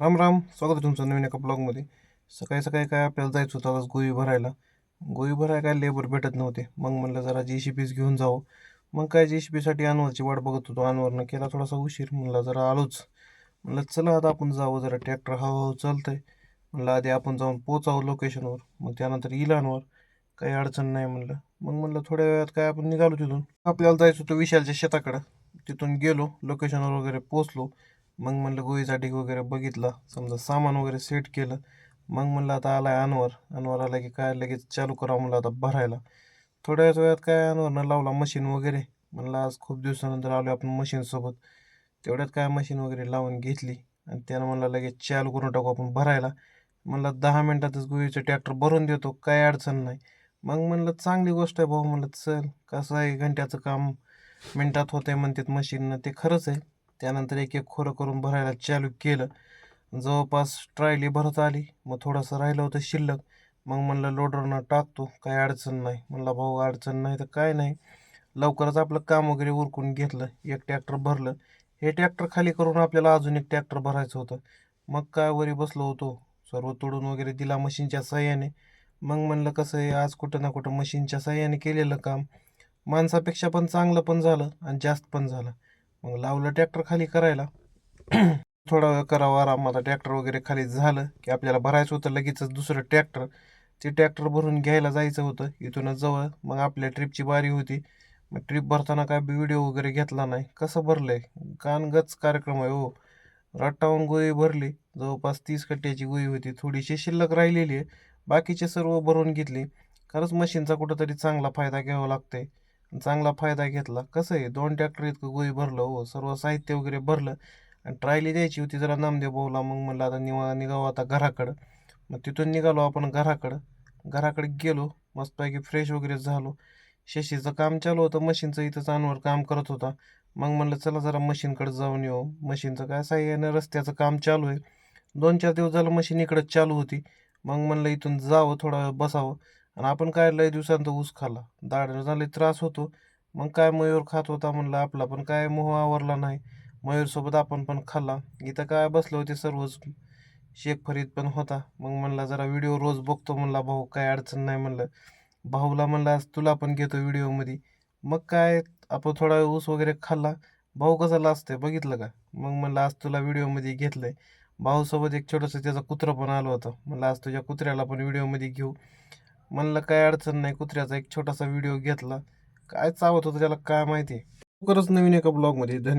राम राम, स्वागत आहे तुमचं नवीन एका ब्लॉगमध्ये. सकाळी सकाळी काय आपल्याला जायचं होतं आज गोळी भरायला. गोळी भरायला काय लेबर भेटत नव्हते. मग म्हणलं जरा JCBच घेऊन जावं. मग काय JCBसाठी अनवरची वाट बघत होतो. अनवरनं केला थोडासा उशीर. म्हणलं जरा आलोच. म्हणलं चला आता आपण जावं, जरा ट्रॅक्टर हळूहळू चालतंय. म्हणलं आधी आपण जाऊन पोचावं लोकेशनवर, मग त्यानंतर येईल अनवर. काही अडचण नाही म्हणलं. मग म्हणलं थोड्या वेळात काय आपण निघालो तिथून. आपल्याला जायचं होतं विशालच्या शेताकडं. तिथून गेलो, लोकेशनवर वगैरे पोचलो. मग म्हणलं गोळीचा ढीग वगैरे बघितला, समजा सामान वगैरे सेट केलं. मग म्हणलं आता आलाय अनवर. अनवर आला की काय लगेच चालू करावं म्हणलं आता भरायला. थोड्याच वेळात काय अनवरनं लावला मशीन वगैरे. म्हणलं आज खूप दिवसानंतर आलो आपण मशीनसोबत. तेवढ्यात काय मशीन वगैरे लावून घेतली आणि त्यानं म्हणलं लगेच चालू करून टाकू आपण भरायला. म्हणलं 10 मिनिटातच गोळीचं ट्रॅक्टर भरून देतो, काय अडचण नाही. मग म्हणलं चांगली गोष्ट आहे भाऊ, म्हणलं चल. कसं आहे, घंट्याचं काम मिनिटात होतंय म्हणतात मशीननं, ते खरंच आहे. त्यानंतर एक एक खोरं करून भरायला चालू केलं. जवळपास ट्रायली भरत आली. मग थोडंसं राहिलं होतं शिल्लक. मग म्हणलं लोडरनं टाकतो, काही अडचण नाही. म्हणलं भाऊ अडचण नाही तर काय नाही. लवकरच आपलं काम वगैरे उरकून घेतलं. एक ट्रॅक्टर भरलं. हे ट्रॅक्टर खाली करून आपल्याला अजून एक ट्रॅक्टर भरायचं होतं. मग काय वरी बसलो होतो, सर्व तोडून वगैरे दिला मशीनच्या साह्याने. मग म्हणलं कसं आहे, आज कुठं ना कुठं मशीनच्या साह्याने केलेलं काम माणसापेक्षा पण चांगलं पण झालं आणि जास्त पण झालं. मग लावलं ट्रॅक्टर खाली करायला. थोडा वेळ करावा आराम. आता ट्रॅक्टर वगैरे खाली झालं की आपल्याला भरायचं होतं लगेचच दुसरं ट्रॅक्टर. ते ट्रॅक्टर भरून घ्यायला जायचं होतं इथूनच जवळ. मग आपल्या ट्रिपची बारी होती. मग ट्रिप भरताना काय व्हिडिओ वगैरे घेतला नाही. कसं भरलंय, कानगच कार्यक्रम आहे हो. रट्टावून गोळी भरली. जवळपास 30 कट्ट्याची गोळी होती. थोडीशी शिल्लक राहिलेली आहे. बाकीचे सर्व भरून घेतली. खरंच मशीनचा कुठंतरी चांगला फायदा घ्यावा लागतंय. चांगला फायदा घेतला. कसं आहे, 2 ट्रॅक्टर इतकं गोळी भरलं हो. सर्व साहित्य वगैरे भरलं आणि ट्रायली द्यायची होती जरा नामदेव भाऊला. मग म्हणलं आता निघावं आता घराकडं. मग तिथून निघालो आपण घराकडं. घराकडे गेलो, मस्तपैकी फ्रेश वगैरे झालो. शेशीचं काम चालू होतं मशीनचं, इथं चांदवर काम करत होता. मग म्हणलं चला जरा मशीनकडे जाऊन येऊ. मशीनचं काय साह्यानं रस्त्याचं काम चालू आहे. 2-4 दिवस झालं मशीन इकडंच चालू होती. मग म्हणलं इथून जावं, थोडा वेळ बसावं. आणि आपण काय लय दिवसांत ऊस खाल्ला, दाढ झाले त्रास होतो. मग काय मयूर खात होता, म्हणलं आपला पण काय मोह आवरला नाही. मयूरसोबत आपण पण खाल्ला. इथं काय बसले होते सर्वच. शेख फरीद पण होता. मग म्हणला जरा व्हिडिओ रोज बघतो म्हणला भाऊ, काय अडचण नाही म्हणलं. भाऊला म्हणलं आज तुला पण घेतो व्हिडिओमध्ये. मग काय, आपण थोडा वेळ ऊस वगैरे खाल्ला. भाऊ कसा लाजतंय बघितलं का. मग म्हणलं आज तुला व्हिडिओमध्ये घेतलंय. भाऊसोबत एक छोटंसं त्याचा कुत्रं पण आलं होतं. म्हणलं आज तुझ्या कुत्र्याला पण व्हिडिओमध्ये घेऊ. म्हणलं काय अडचण नाही. कुत्र्याचा एक छोटासा व्हिडिओ घेतला. काय चावत होतं त्याला काय माहिती. लवकरच नवीन एका ब्लॉगमध्ये. धन्यवाद.